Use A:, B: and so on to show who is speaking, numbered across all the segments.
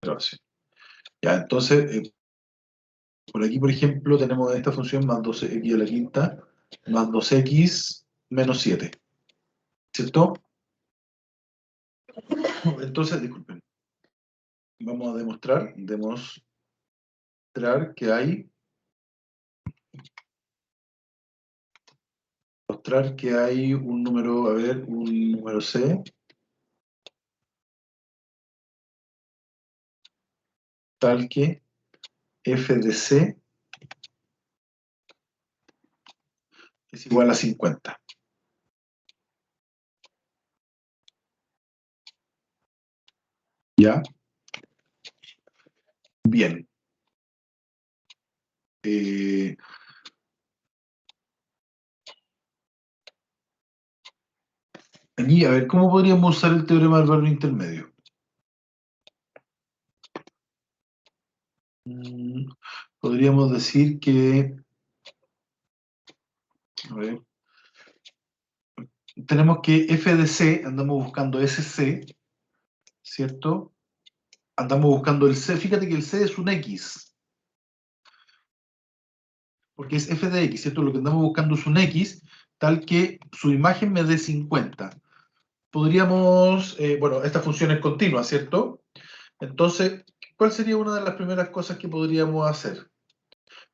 A: grabación. Ya, entonces, por aquí, por ejemplo, tenemos esta función más 12x a la quinta, más 2x menos 7, ¿cierto? Entonces, disculpen, vamos a demostrar que hay, un número, a ver, un número C, tal que f de C es igual a 50. ¿Ya? Bien. Aquí, a ver, ¿cómo podríamos usar el teorema del valor intermedio? Podríamos decir que, a ver, tenemos que f de C, andamos buscando SC, ¿cierto? Andamos buscando el C, fíjate que el C es un X, porque es f de X, ¿cierto? Lo que andamos buscando es un X, tal que su imagen me dé 50. Podríamos, bueno, esta función es continua, ¿cierto? Entonces, ¿cuál sería una de las primeras cosas que podríamos hacer?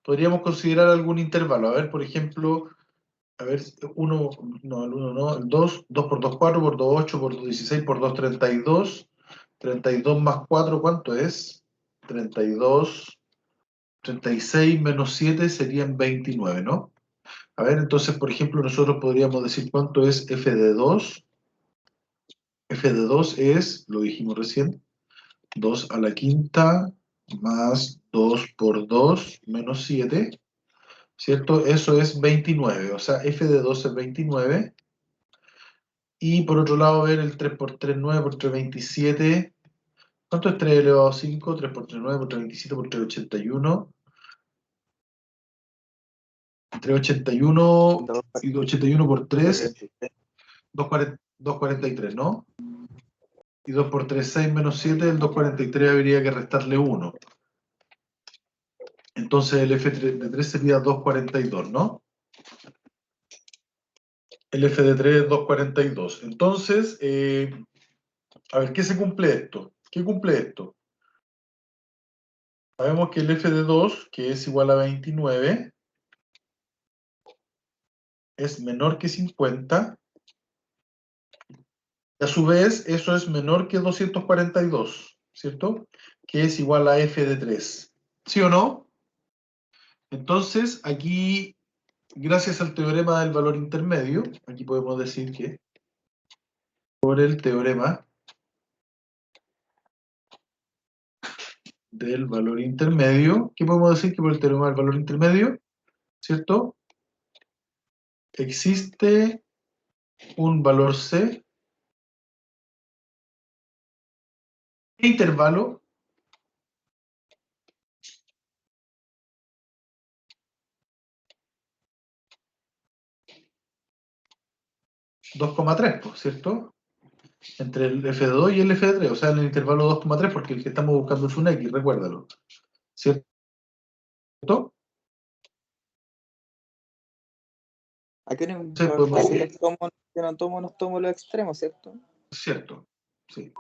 A: Podríamos considerar algún intervalo. A ver, por ejemplo, a ver, 1, no, el 1 no, el 2, 2 por 2, 4, por 2, 8, por 2, 16, por 2, 32. 32 más 4, ¿cuánto es? 32, 36 menos 7 serían 29, ¿no? A ver, entonces, por ejemplo, nosotros podríamos decir cuánto es f de 2. F de 2 es, lo dijimos recién, 2 a la quinta más 2 por 2 menos 7, ¿cierto? Eso es 29, o sea, f de 2 es 29. Y por otro lado, ver el 3 por 3, 9 por 3, 27. ¿Cuánto es 3 elevado a 5? 3 por 3, 9 por 3, 27 por 3, 81. 3, 81 y 81 por 3, 243, ¿no? Y 2 por 3, 6 menos 7, el 243 habría que restarle 1. Entonces el f de 3 sería 242, ¿no? El f de 3 es 242. Entonces, a ver, ¿qué se cumple esto? ¿Qué cumple esto? Sabemos que el f de 2, que es igual a 29, es menor que 50, y a su vez eso es menor que 242, ¿cierto? Que es igual a f de 3. ¿Sí o no? Entonces, aquí, gracias al teorema del valor intermedio, aquí podemos decir que por el teorema del valor intermedio, ¿qué podemos decir? Que por el teorema del valor intermedio, ¿cierto? Existe un valor C, intervalo, 2,3, ¿cierto? Entre el f de 2 y el f de 3, o sea, en el intervalo 2,3, porque el que estamos buscando es un X, recuérdalo, ¿cierto?
B: Aquí
A: Sí, podemos
B: si
A: decir,
B: los tomo, si no tomo, nos tomo los extremos, ¿cierto?
A: cierto, sí.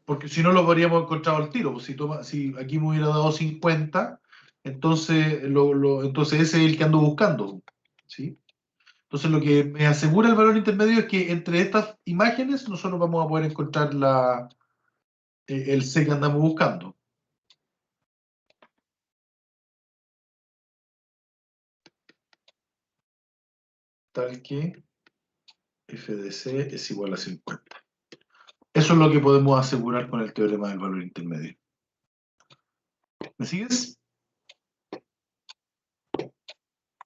A: Porque si no lo habríamos encontrado al tiro, pues si aquí me hubiera dado 50, entonces, entonces ese es el que ando buscando, ¿sí? Entonces lo que me asegura el valor intermedio es que entre estas imágenes nosotros vamos a poder encontrar el C que andamos buscando. Tal que f de C es igual a 50. Eso es lo que podemos asegurar con el teorema del valor intermedio. ¿Me sigues?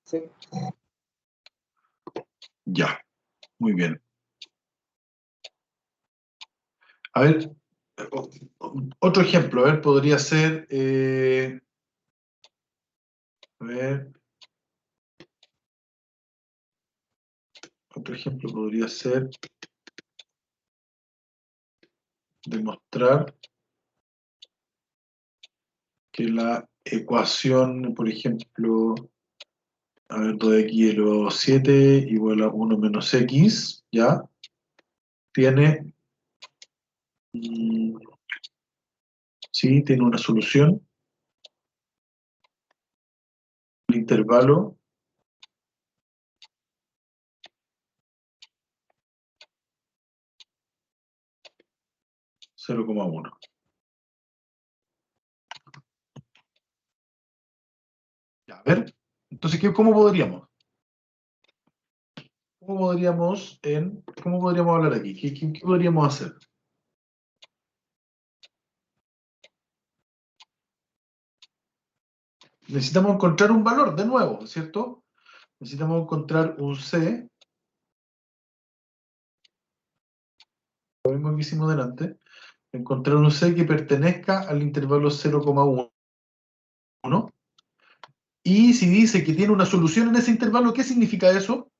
B: Sí.
A: Ya, muy bien. A ver, otro ejemplo, a ver, podría ser, a ver, otro ejemplo podría ser demostrar que la ecuación, por ejemplo, a ver, 2x elevado a 7 igual a 1 menos x, ¿ya? Tiene, sí, tiene una solución. El intervalo cero coma uno. A ver, entonces, ¿cómo podríamos? ¿Cómo podríamos hablar aquí? ¿Qué podríamos hacer? Necesitamos encontrar un valor, de nuevo, ¿cierto? Necesitamos encontrar un C, lo mismo que hicimos delante, encontrar un C que pertenezca al intervalo 0,1. Y si dice que tiene una solución en ese intervalo, ¿qué significa eso?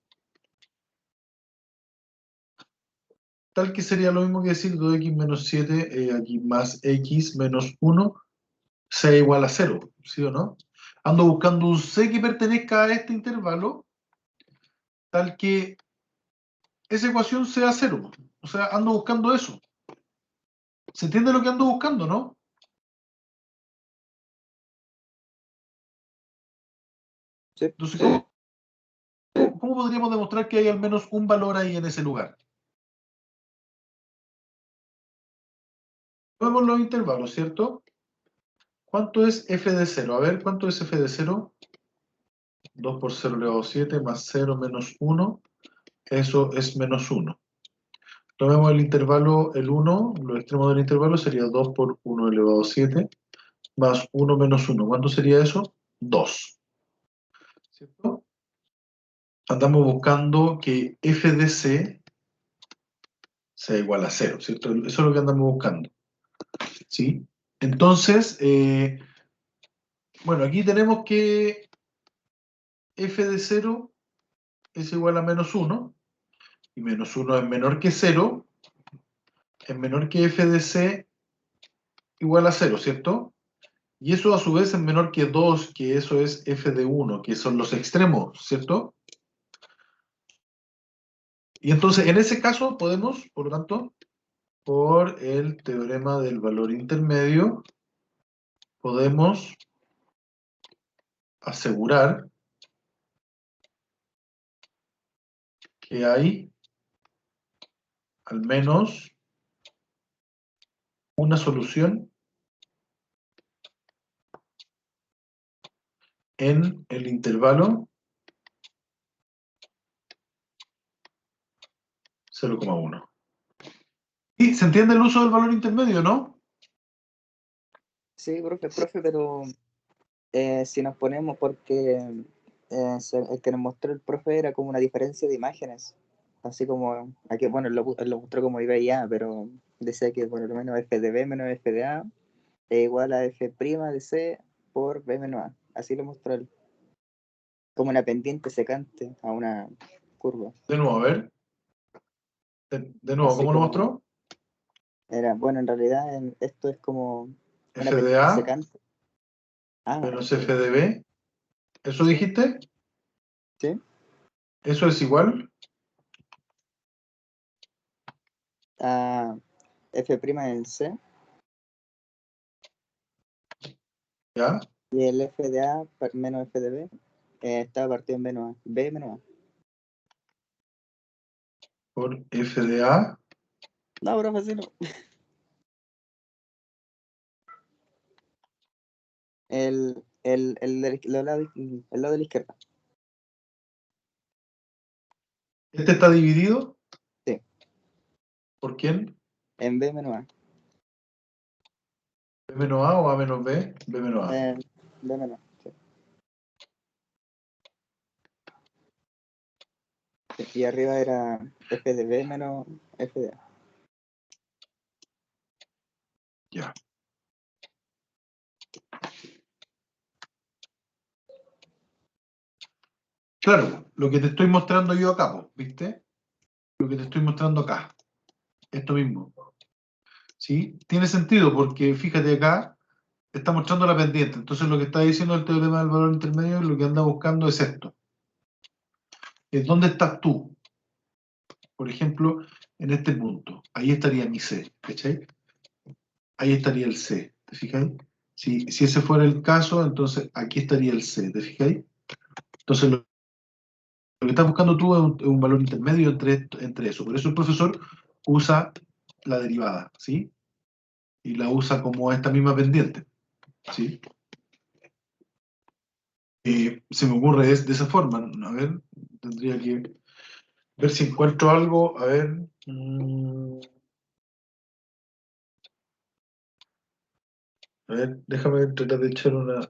A: Tal que sería lo mismo que decir 2x menos 7, aquí más x menos 1, sea igual a 0, ¿sí o no? Ando buscando un C que pertenezca a este intervalo, tal que esa ecuación sea 0. O sea, ando buscando eso. ¿Se entiende lo que ando buscando, no?
B: Sí.
A: Entonces, ¿cómo podríamos demostrar que hay al menos un valor ahí en ese lugar? Vemos los intervalos, ¿cierto? ¿Cuánto es f de 0? A ver, ¿cuánto es f de 0? 2 por 0 elevado a 7 más 0 menos 1. Eso es menos 1. Tomemos el intervalo, el 1, los extremos del intervalo sería 2 por 1 elevado a 7 más 1 menos 1. ¿Cuánto sería eso? 2. ¿Cierto? Andamos buscando que f de c sea igual a 0, ¿cierto? Eso es lo que andamos buscando. ¿Sí? Entonces, bueno, aquí tenemos que f de 0 es igual a menos 1, y menos 1 es menor que 0, es menor que f de c igual a 0, ¿cierto? Y eso a su vez es menor que 2, que eso es f de 1, que son los extremos, ¿cierto? Y entonces, en ese caso, podemos, por lo tanto, por el teorema del valor intermedio, podemos asegurar que hay al menos una solución en el intervalo 0,1. ¿Y se entiende el uso del valor intermedio, no?
B: Sí, profe, pero si nos ponemos, porque el que nos mostró el profe era como una diferencia de imágenes, así como, aquí, bueno, él lo mostró como IBIA, pero decía que por lo menos f de b menos f de a es igual a f' de c por b menos a, así lo mostró él, como una pendiente secante a una curva,
A: De nuevo, a ver. De nuevo,
B: así
A: ¿cómo lo
B: como,
A: mostró?
B: era, bueno, en realidad esto es como una
A: F de
B: pendiente
A: A
B: secante. Ah,
A: menos
B: f
A: F
B: de a,
A: de B. ¿Eso
B: sí,
A: dijiste?
B: sí,
A: ¿Eso es igual?
B: a f' en c.
A: ¿Ya?
B: Y el f de a menos f de b está partido en b menos a.
A: Por F de A.
B: No, profe, sí, no. El lado de la izquierda.
A: ¿Este está dividido?
B: Sí,
A: ¿Por quién?
B: en b menos a.
A: ¿B menos A o A menos B? B menos A.
B: B menos a. Sí. Sí. Y arriba era f de b menos f de a.
A: Ya. Claro, lo que te estoy mostrando yo acá, po, ¿viste? Lo que te estoy mostrando acá. Esto mismo. ¿Sí? Tiene sentido porque fíjate acá, está mostrando la pendiente. Entonces lo que está diciendo el teorema del valor intermedio, lo que anda buscando es esto. Es dónde estás tú. Por ejemplo, en este punto. Ahí estaría mi C, ¿cachai? Ahí estaría el C, ¿te fijáis? Si ese fuera el caso, entonces aquí estaría el C, ¿te fijáis? Entonces lo que estás buscando tú es un valor intermedio entre eso. Por eso el profesor usa la derivada, ¿sí? Y la usa como esta misma pendiente, ¿sí? Se me ocurre es de esa forma. A ver, tendría que ver si encuentro algo. A ver. A ver, déjame tratar de echar una.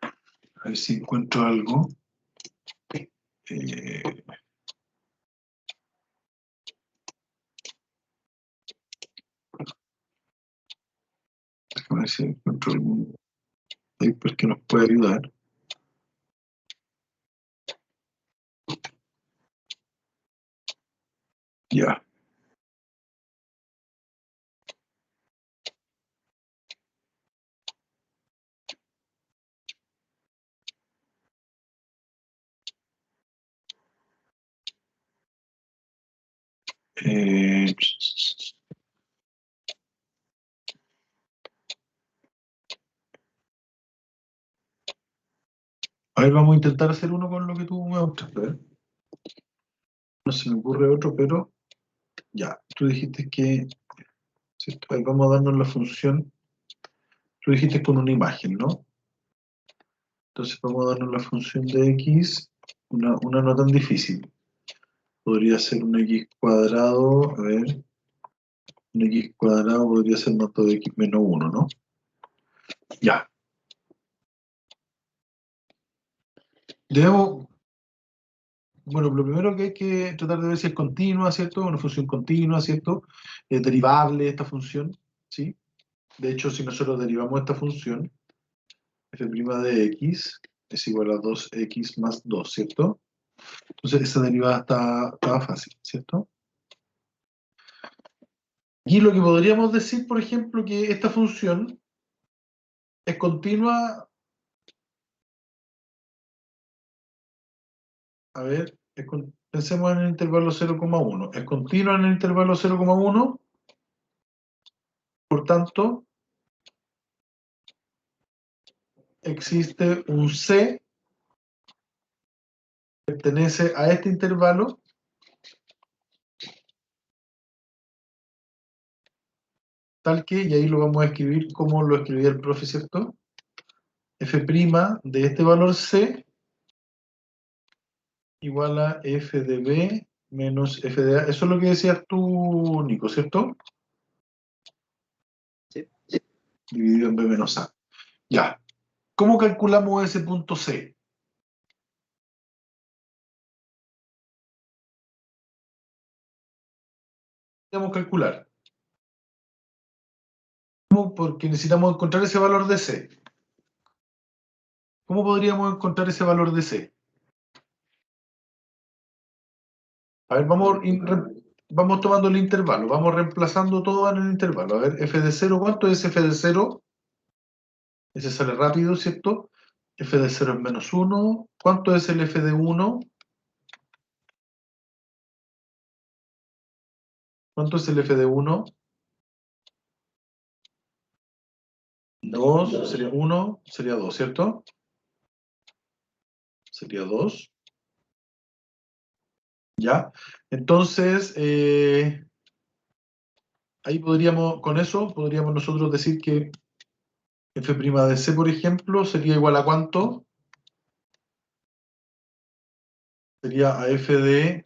A: A ver si encuentro algo. Eh, déjame ver si encuentro algún paper que nos pueda ayudar. Ya. Eh, a ver, vamos a intentar hacer uno con lo que tú me mostraste. A ver. No se me ocurre otro, pero ya. Tú dijiste que. ¿Cierto? Ahí vamos a darnos la función. Tú dijiste con una imagen, ¿no? Entonces vamos a darnos la función de x, una no tan difícil. Podría ser un x cuadrado, a ver, un x cuadrado podría ser nota de x menos 1, ¿no? Ya. Debemos, bueno, lo primero que hay que tratar de ver si es continua, ¿cierto? Una función continua, ¿cierto? Es derivable esta función, ¿sí? De hecho, si nosotros derivamos esta función, f' de x es igual a 2x más 2, ¿cierto? Entonces esa derivada está fácil, ¿cierto? Y lo que podríamos decir, por ejemplo, que esta función es continua, a ver, pensemos en el intervalo 0,1. Es continua en el intervalo 0,1, por tanto, existe un C que pertenece a este intervalo tal que, y ahí lo vamos a escribir como lo escribía el profe, ¿cierto? F' de este valor C igual a F de B menos F de A. Eso es lo que decías tú, Nico, ¿cierto?
B: Sí.
A: Dividido en B menos A. Ya. ¿Cómo calculamos ese punto C? Podemos calcular. ¿Cómo? Porque necesitamos encontrar ese valor de C. ¿Cómo podríamos encontrar ese valor de C? A ver, vamos tomando el intervalo, vamos reemplazando todo en el intervalo. A ver, f de 0, ¿cuánto es f de 0? Ese sale rápido, ¿cierto? F de 0 es menos 1. ¿Cuánto es el f de 1? ¿Cuánto es el f de 1? 2, sería 1, sería 2, ¿cierto? Sería 2. ¿Ya? Entonces, ahí podríamos, con eso, podríamos nosotros decir que f' de c, por ejemplo, sería igual a ¿cuánto? Sería a f de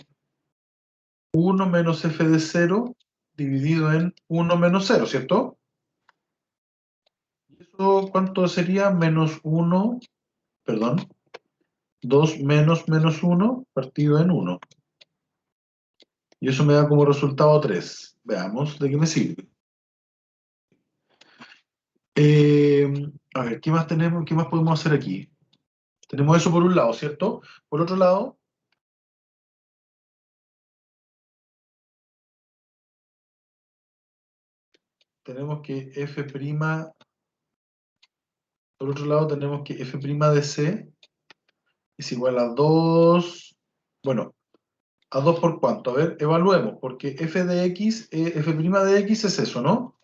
A: 1 menos f de 0 dividido en 1 menos 0, ¿cierto? ¿Eso cuánto sería? Menos 1, perdón, 2 menos 1 partido en 1. Y eso me da como resultado 3. Veamos de qué me sirve. A ver, ¿qué más tenemos? ¿Qué más podemos hacer aquí? Tenemos eso por un lado, ¿cierto? Por otro lado, tenemos que f', por otro lado tenemos que f' de c es igual a 2, bueno, ¿a 2 por cuánto? A ver, evaluemos, porque f de x, f' de x es eso, ¿no?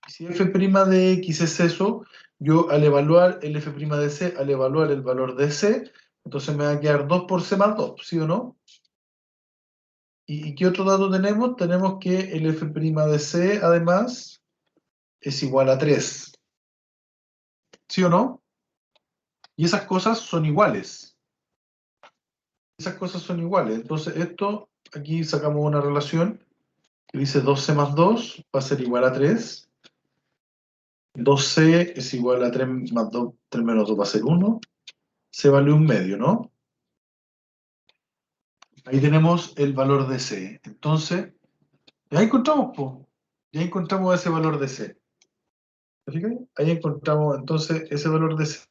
A: Si f' de x es eso, yo al evaluar el f' de c, al evaluar el valor de c, entonces me va a quedar 2 por c más 2, ¿sí o no? ¿Y qué otro dato tenemos? Tenemos que el f' de c, además, es igual a 3, ¿sí o no? Y esas cosas son iguales. Esas cosas son iguales. Entonces esto, aquí sacamos una relación que dice 2c más 2 va a ser igual a 3. 2c es igual a 3 más 2, 3 menos 2 va a ser 1. C vale un medio, ¿no? Ahí tenemos el valor de C. Entonces, ya encontramos, po. Ya encontramos ese valor de C. ¿Te fijas? Ahí encontramos entonces ese valor de C.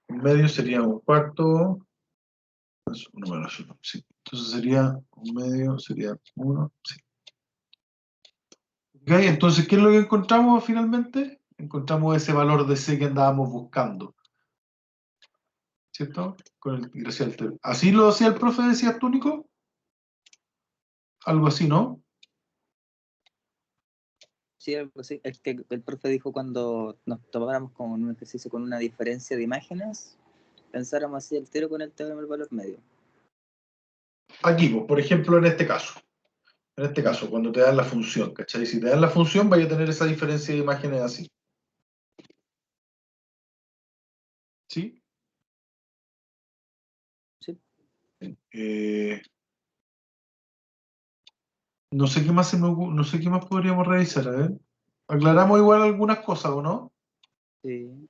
A: Un medio sería un cuarto. Más 1 menos 1. Sí. Entonces sería un medio, sería 1. Sí. ¿Ok? Entonces, ¿qué es lo que encontramos finalmente? Encontramos ese valor de C que andábamos buscando. ¿Cierto? Con el gracias al teorema. ¿Así lo hacía el profe, decías tú, Nico? Algo así, ¿no?
B: Sí, algo así. Es que el profe dijo cuando nos topáramos con un ejercicio con una diferencia de imágenes, pensáramos así el tiro con el teorema del valor medio.
A: Aquí, pues, por ejemplo, en este caso. En este caso, cuando te dan la función, ¿cachai? Si te dan la función, vaya a tener esa diferencia de imágenes así. ¿Sí?
B: Sí.
A: No sé qué más no sé qué más podríamos revisar, a ver. Aclaramos igual algunas cosas, ¿o no?
B: Sí.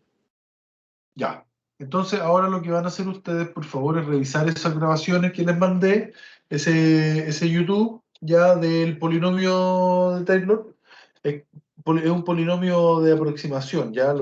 A: Ya. Entonces, ahora lo que van a hacer ustedes, por favor, es revisar esas grabaciones que les mandé, ese YouTube ya del polinomio de Taylor. Es un polinomio de aproximación, ya